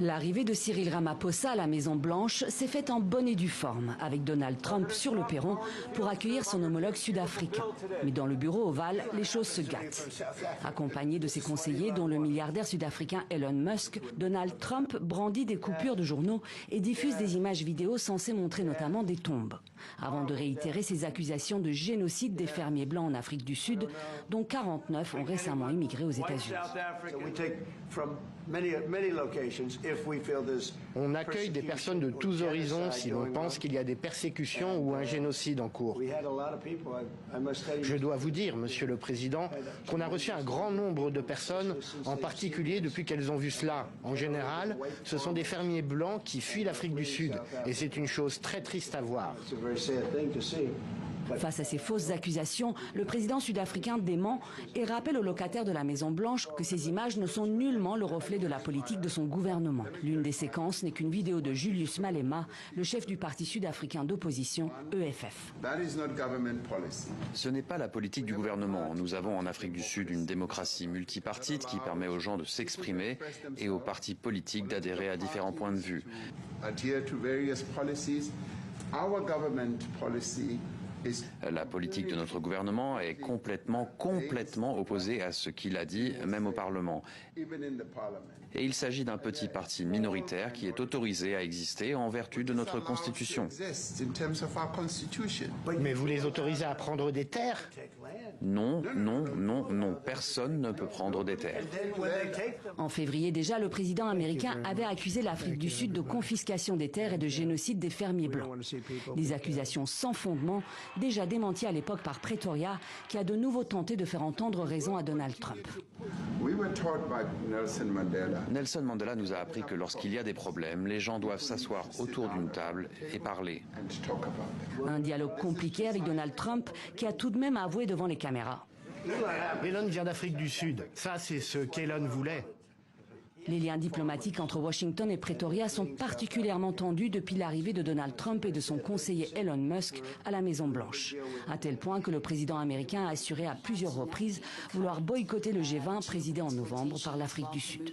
L'arrivée de Cyril Ramaphosa à la Maison-Blanche s'est faite en bonne et due forme, avec Donald Trump sur le perron pour accueillir son homologue sud-africain. Mais dans le bureau ovale, les choses se gâtent. Accompagné de ses conseillers, dont le milliardaire sud-africain Elon Musk, Donald Trump brandit des coupures de journaux et diffuse des images vidéo censées montrer notamment des tombes. Avant de réitérer ses accusations de génocide des fermiers blancs en Afrique du Sud, dont 49 ont récemment immigré aux États-Unis. On accueille des personnes de tous horizons si l'on pense qu'il y a des persécutions ou un génocide en cours. Je dois vous dire, Monsieur le Président, qu'on a reçu un grand nombre de personnes, en particulier depuis qu'elles ont vu cela. En général, ce sont des fermiers blancs qui fuient l'Afrique du Sud, et c'est une chose très triste à voir. Face à ces fausses accusations, le président sud-africain dément et rappelle aux locataires de la Maison-Blanche que ces images ne sont nullement le reflet de la politique de son gouvernement. L'une des séquences n'est qu'une vidéo de Julius Malema, le chef du parti sud-africain d'opposition, EFF. Ce n'est pas la politique du gouvernement. Nous avons en Afrique du Sud une démocratie multipartite qui permet aux gens de s'exprimer et aux partis politiques d'adhérer à différents points de vue. La politique de notre gouvernement est complètement opposée à ce qu'il a dit, même au Parlement. Et il s'agit d'un petit parti minoritaire qui est autorisé à exister en vertu de notre Constitution. Mais vous les autorisez à prendre des terres? Non, personne ne peut prendre des terres. En février déjà, le président américain avait accusé l'Afrique du Sud de confiscation des terres et de génocide des fermiers blancs. Des accusations sans fondement, déjà démenties à l'époque par Pretoria, qui a de nouveau tenté de faire entendre raison à Donald Trump. Nelson Mandela nous a appris que lorsqu'il y a des problèmes, les gens doivent s'asseoir autour d'une table et parler. Un dialogue compliqué avec Donald Trump, qui a tout de même avoué devant les caméras. Elon vient d'Afrique du Sud. Ça, c'est ce qu'Elon voulait. Les liens diplomatiques entre Washington et Pretoria sont particulièrement tendus depuis l'arrivée de Donald Trump et de son conseiller Elon Musk à la Maison-Blanche. À tel point que le président américain a assuré à plusieurs reprises vouloir boycotter le G20 présidé en novembre par l'Afrique du Sud.